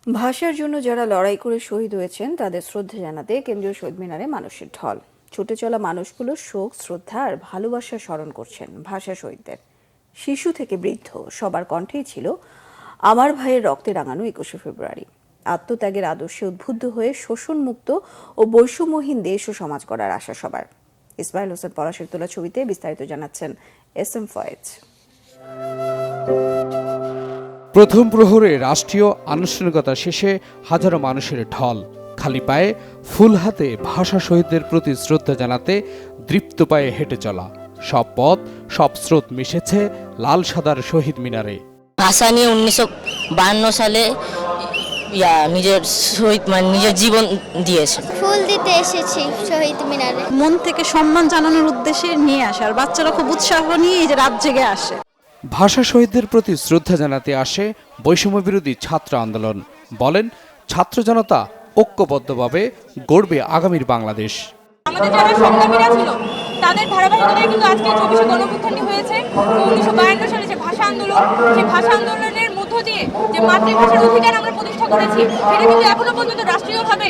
ভাষার জন্য যারা লড়াই করে শহীদ হয়েছেন তাদের শ্রদ্ধা জানাতে কেন্দ্রীয় শহীদ মিনারে মানুষের ঢল। ছুটে চলা মানুষগুলো শোক, শ্রদ্ধা আর ভালোবাসা স্মরণ করছেন ভাষা শহীদদের। শিশু থেকে বৃদ্ধ সবার কণ্ঠেই ছিল আমার ভাইয়ের রক্তে রাঙানো 21শে ফেব্রুয়ারি। আত্মত্যাগের আদর্শে উদ্বুদ্ধ হয়ে শোষণমুক্ত ও বৈষম্যহীন দেশ ও সমাজ গড়ার আশা সবার। ইসমাইল হোসেন পলাশের তোলা ছবিতে বিস্তারিত জানাচ্ছেন SM ফয়েজ। প্রথম প্রহরে রাষ্ট্রীয় আনুষ্ঠানিকতা শেষে হাজারো মানুষের ঢল। খালি পায়ে, ফুল হাতে ভাষা শহীদদের প্রতি শ্রদ্ধা জানাতে দৃপ্ত পায়ে হেঁটে চলা। সব পথ, সব স্রোত মিশেছে লাল সাদার শহীদ মিনারে। ভাষা নিয়ে 1952 সালে নিজের নিজের জীবন দিয়েছে। ফুল দিতে এসেছি শহীদ মিনারে। মন থেকে সম্মান জানানোর উদ্দেশ্যে নিয়ে আসে, আর বাচ্চারা খুব উৎসাহ নিয়ে এই যে রাত জেগে আসে। ভাষা শহীদদের প্রতি শ্রদ্ধা জানাতে আসে বৈষম্য বিরোধী ছাত্র আন্দোলন। বলেন, ছাত্র জনতা ঐক্যবদ্ধভাবে গড়বে আগামীর বাংলাদেশ। আমাদের যারা সংগ্রামীরা ছিল তাদের ধারাবাহিকতায় কিন্তু আজকে 24শে গণঅভ্যুত্থানটি হয়েছে। 1952 সালে যে ভাষা আন্দোলন, সেই ভাষা আন্দোলনের মধ্য দিয়ে যে মাতৃভাষার অধিকার আমরা প্রতিষ্ঠা করেছি, সেটা কিন্তু এখনো পর্যন্ত রাষ্ট্রীয়ভাবে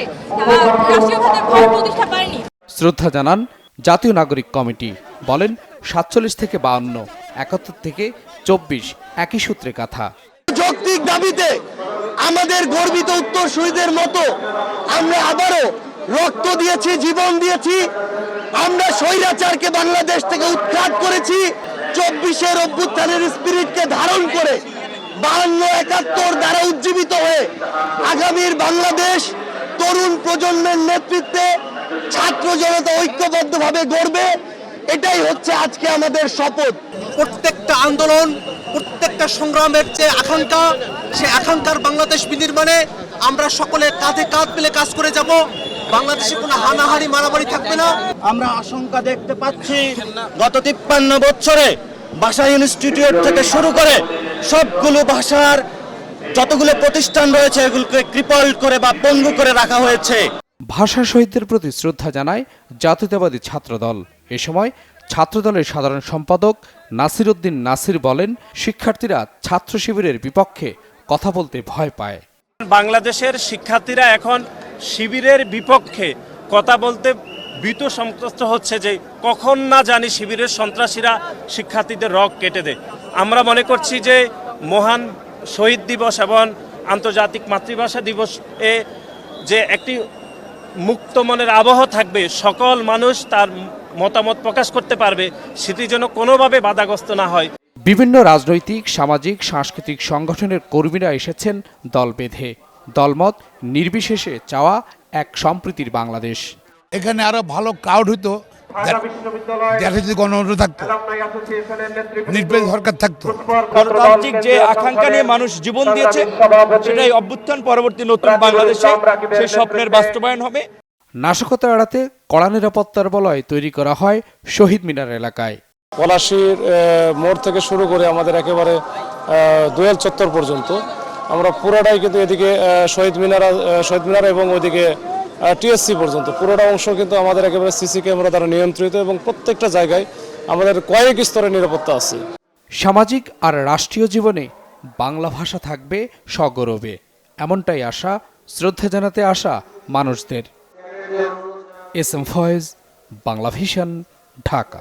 ভয় প্রতিষ্ঠা পায়নি। শ্রদ্ধা জানান জাতীয় নাগরিক কমিটি। বলেন, 47 থেকে 52, 71 থেকে 24 একই সূত্রে গাথা। যৌক্তিক দাবিতে আমাদের গর্বিত উত্তরসূরিদের মতো আমরা আবারও রক্ত দিয়েছি, জীবন দিয়েছি। আমরা স্বৈরাচারকে বাংলাদেশ থেকে উৎখাত করেছি। 24-এর অভ্যুত্থানের স্পিরিটকে ধারণ করে 52-71 দ্বারা উজ্জীবিত হয়ে আগামীর বাংলাদেশ তরুণ প্রজন্মের নেতৃত্বে ছাত্র জনতা ঐক্যবদ্ধভাবে গড়বে। এটাই হচ্ছে আজকে আমাদের শপথ। প্রত্যেকটা আন্দোলন, প্রত্যেকটা সংগ্রামের যে আকাঙ্ক্ষা, সেই আকাঙ্ক্ষার বাংলাদেশ বিনির্মাণে আমরা সকলে কাঁধে কাঁধ মিলে কাজ করে যাব। বাংলাদেশে কোনো হানাহানি মারামারি থাকবে না। আমরা আশঙ্কা দেখতে পাচ্ছি গত 53 বছরে ভাষা ইনস্টিটিউট থেকে শুরু করে সবগুলো ভাষার যতগুলো প্রতিষ্ঠান রয়েছে এগুলোকে ক্রিপল করে বা পঙ্গু করে রাখা হয়েছে। ভাষা শহীদদের প্রতি শ্রদ্ধা জানায় জাতীয়তাবাদী ছাত্রদল। এ সময় ছাত্রদলের সাধারণ সম্পাদক নাসির উদ্দিন নাসির বলেন, শিক্ষার্থীরা ছাত্র শিবিরের বিপক্ষে কথা বলতে ভয় পায়। বাংলাদেশের শিক্ষার্থীরা এখন শিবিরের বিপক্ষে কথা বলতে ভীত সন্ত্রস্ত হচ্ছে যে কখন না জানি শিবিরের সন্ত্রাসীরা শিক্ষার্থীদের রগ কেটে দেয়। আমরা মনে করছি যে মহান শহীদ দিবস এবং আন্তর্জাতিক মাতৃভাষা দিবস এ যে একটি মুক্ত মনের আবহ থাকবে, সকল মানুষ তার মতামত প্রকাশ করতে পারবে, সেটি যেন কোনোভাবে বাধাগ্রস্ত না হয়। বিভিন্ন রাজনৈতিক, সামাজিক, সাংস্কৃতিক সংগঠনের কর্মীরা এসেছেন দল বেঁধে। দলমত নির্বিশেষে চাওয়া এক সম্প্রীতির বাংলাদেশ। এখানে আরো ভালো ক্রাউড হইতো, গণতন্ত্র থাকতো, নির্বাচী সরকার থাকতো। গণতান্ত্রিক যে আকাঙ্ক্ষা নিয়ে মানুষ জীবন দিয়েছে, সেটাই অভ্যুত্থান পরবর্তী নতুন বাংলাদেশে সেই স্বপ্নের বাস্তবায়ন হবে। নাশকতা এড়াতে কড়া নিরাপত্তার বলয় তৈরি করা হয় শহীদ মিনার এলাকায়। পলাশীর মোড় থেকে শুরু করে আমাদের একেবারে দোয়েল চত্বর পর্যন্ত আমরা পুরোটাই কিন্তু এদিকে শহীদ মিনার এবং ওইদিকে TSC পর্যন্ত পুরোটা অংশ কিন্তু আমাদের একেবারে CC ক্যামেরা দ্বারা নিয়ন্ত্রিত এবং প্রত্যেকটা জায়গায় আমাদের কয়েক স্তরের নিরাপত্তা আছে। সামাজিক আর রাষ্ট্রীয় জীবনে বাংলা ভাষা থাকবে সগৌরবে, এমনটাই আশা শ্রদ্ধা জানাতে আসা মানুষদের। SM Foyez, Bangla Vision, Dhaka.